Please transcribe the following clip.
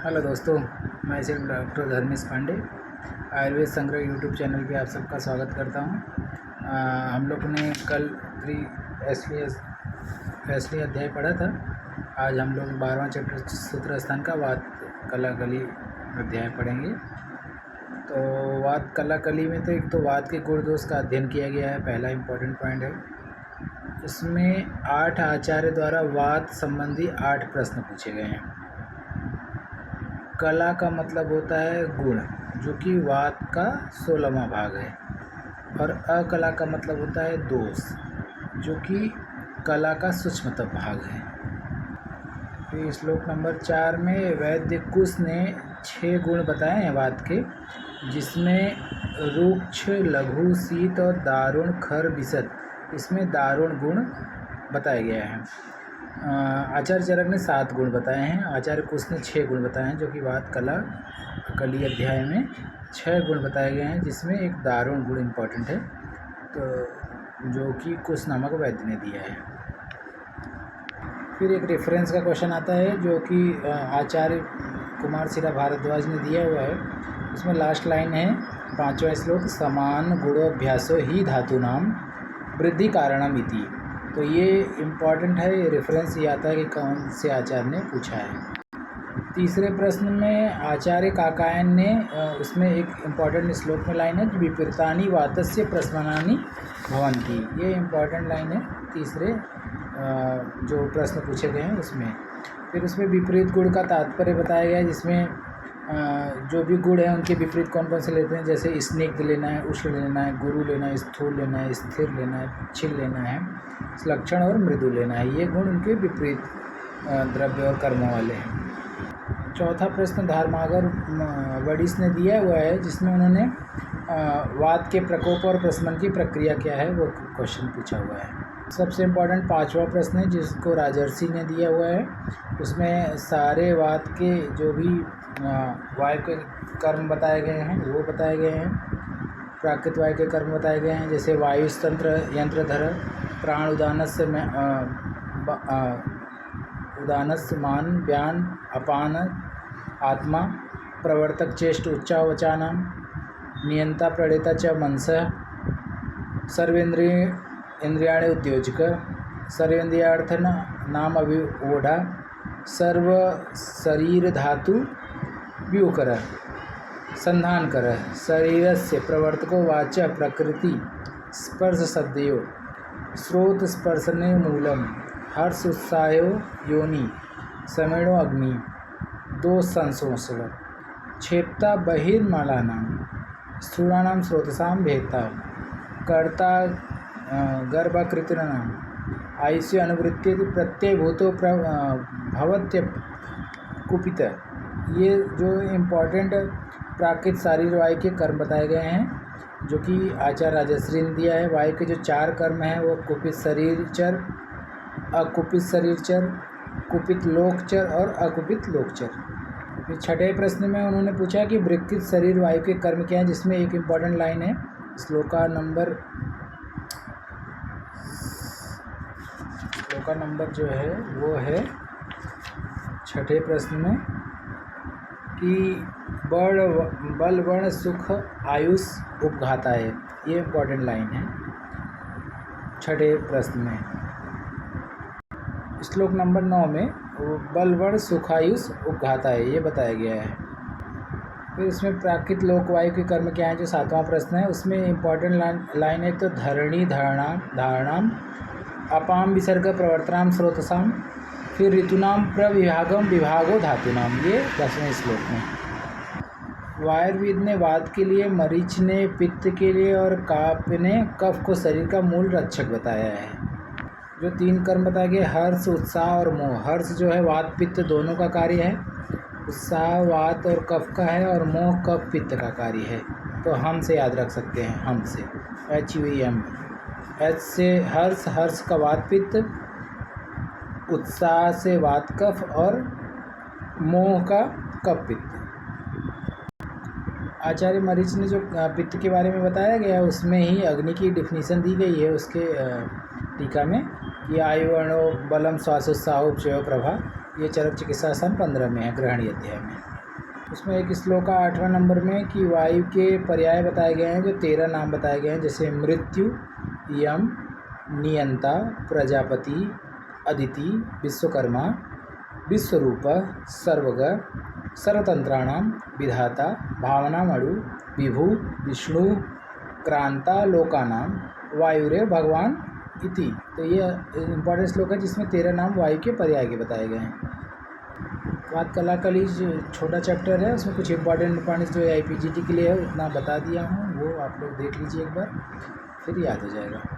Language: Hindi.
हेलो दोस्तों, मैं सिर्फ डॉक्टर धर्मेश पांडे आयुर्वेद संग्रह यूट्यूब चैनल पे आप सबका स्वागत करता हूँ। हम लोग ने कल असली अध्याय पढ़ा था। आज हम लोग 12वां चैप्टर सूत्र स्थान का वात कलाकली अध्याय पढ़ेंगे। तो वात कलाकली में तो एक तो वात के गुण दोष का अध्ययन किया गया है, पहला इम्पोर्टेंट पॉइंट है। इसमें 8 आचार्य द्वारा वात संबंधी 8 प्रश्न पूछे गए हैं। कला का मतलब होता है गुण, जो कि वात का 16वां भाग है, और अकला का मतलब होता है दोष, जो कि कला का सूक्ष्मतम भाग है। तो श्लोक नंबर 4 में वैद्य कुश ने 6 गुण बताए हैं वात के, जिसमें रुक्ष, लघु, शीत और दारुण, खर, विशद, इसमें दारुण गुण बताए गए हैं। आचार्य चरक ने 7 गुण बताए हैं, आचार्य कुश ने 6 गुण बताए हैं, जो कि वात कली अध्याय में 6 गुण बताए गए हैं, जिसमें एक दारुण गुण इम्पोर्टेंट है, तो जो कि कुश नामक वैद्य ने दिया है। फिर एक रेफरेंस का क्वेश्चन आता है, जो कि आचार्य कुमार शिला भारद्वाज ने दिया हुआ है। इसमें लास्ट लाइन है 5वां श्लोक, समान गुणोभ्यासो ही धातु नाम वृद्धि कारणम इति। तो ये इम्पॉर्टेंट है, ये रेफरेंस ये आता है कि कौन से आचार्य ने पूछा है। तीसरे प्रश्न में आचार्य काकायन ने उसमें एक इम्पॉर्टेंट श्लोक में लाइन है, विपरीतानि वातस्य प्रश्नानि भवन्ति। ये इम्पॉर्टेंट लाइन है तीसरे जो प्रश्न पूछे गए हैं उसमें। फिर उसमें विपरीत गुण का तात्पर्य बताया गया है, जिसमें जो भी गुण है उनके विपरीत कौन कौन से लेते हैं, जैसे स्निग्ध लेना है, उष्ण लेना है, गुरु लेना है, स्थूल लेना है, स्थिर लेना है, छिल लेना है, लक्षण और मृदु लेना है। ये गुण उनके विपरीत द्रव्य और कर्मों वाले हैं। चौथा प्रश्न धर्मागर वडिस ने दिया हुआ है, जिसमें उन्होंने वात के प्रकोप और प्रशमन की प्रक्रिया क्या है वो क्वेश्चन पूछा हुआ है। सबसे इम्पोर्टेंट 5वां प्रश्न है, जिसको राजर्षि ने दिया हुआ है। उसमें सारे वात के जो भी वायु के कर्म बताए गए हैं वो बताए गए हैं, प्राकृत वायु के कर्म बताए गए हैं, जैसे वायुस्तंत्र यंत्रधर, प्राण उदानस्य में उदानस्य मान व्यान अपान आत्मा, प्रवर्तक चेष्ट उच्चावचानाम, नियंता प्रणेता च मनसः, सर्वेन्द्रियाणि उद्योजक, सर्वेन्द्रियार्थन नाम अभिवोढ़ा, सर्व शरीर धातु व्यूकर संधान कर, शरीरस्य प्रवर्तको वाच प्रकृति स्पर्श सद्यो, स्रोत स्पर्शने मूलम, हर्ष उत्साहो योनि, समेणो अग्नि, दोष संशोषण, क्षेप्ता बहिर्मलानां, स्थूलानां स्रोतसां भेदता, कर्ता गर्भाकृतिनां, आयुष्य अनुवृत्ति प्रत्ययभूतो भवत्य कुपित। ये जो इम्पोर्टेंट प्राकृत शारीर वायु के कर्म बताए गए हैं, जो कि आचार्य राजश्री ने दिया है। वायु के जो 4 कर्म हैं वो कुपित शरीरचर, अकुपित शरीरचर, कुपित लोकचर और अकुपित लोकचर। फिर 6ठे प्रश्न में उन्होंने पूछा कि विकृत शरीर वायु के कर्म क्या हैं, जिसमें एक इम्पॉर्टेंट लाइन है, श्लोका नंबर जो है वो है 6ठे प्रश्न में कि बल वर्ण सुख आयुष उपघाता है। ये इम्पोर्टेंट लाइन है 6ठे प्रश्न में। श्लोक नंबर 9 में बल वर्ण सुखायुष उपघाता है, ये बताया गया है। फिर इसमें प्राकृत लोकवायु के कर्म क्या है, जो 7वां प्रश्न है, उसमें इम्पोर्टेंट लाइन है तो धरणी धारणाम अपाम विसर्ग प्रवर्तनाम स्रोतसाम, फिर ऋतुनाम प्रविभागम विभागो धातुनाम, ये 10वें श्लोक में। आयुर्वेद ने वात के लिए, मरीच ने पित्त के लिए और काप ने कफ को शरीर का मूल रक्षक बताया है। जो 3 कर्म बताए गए, हर्ष, उत्साह और मोह। हर्ष जो है वात पित्त दोनों का कार्य है, उत्साह वात और कफ का है, और मोह कफ पित्त का कार्य है। तो हम से याद रख सकते हैं, हम से HUM। H से हर्ष का वात पित्त, उत्साह से वात कफ और मोह का कफ पित्त। आचार्य मरीच ने जो पित्त के बारे में बताया गया उसमें ही अग्नि की डिफिनीशन दी गई है उसके टीका में, कि आयुर्वणो बलम श्वासोत्साहो उपचयो प्रभा। ये चरक चिकित्सा सन 15 में है, ग्रहणी अध्याय में। उसमें एक श्लोक का 8वां नंबर में कि वायु के पर्याय बताए गए हैं, जो 13 नाम बताए गए हैं, जैसे मृत्यु, यम, नियंता, प्रजापति, अदिति, विश्वकर्मा, विश्वरूप, सर्वग, सर्वतंत्राणाम विधाता, भावनामणु, विभु, विष्णु, क्रांता लोकानाम, वायुरे भगवान इति। तो ये इम्पॉर्टेंट श्लोक है जिसमें 13 नाम वायु के पर्याय के बताए गए हैं। वात कला का जो छोटा चैप्टर है उसमें कुछ इंपॉर्टेंट जो IPGT के लिए है उतना बता दिया हूँ, वो आप लोग देख लीजिए एक बार, फिर याद हो जाएगा।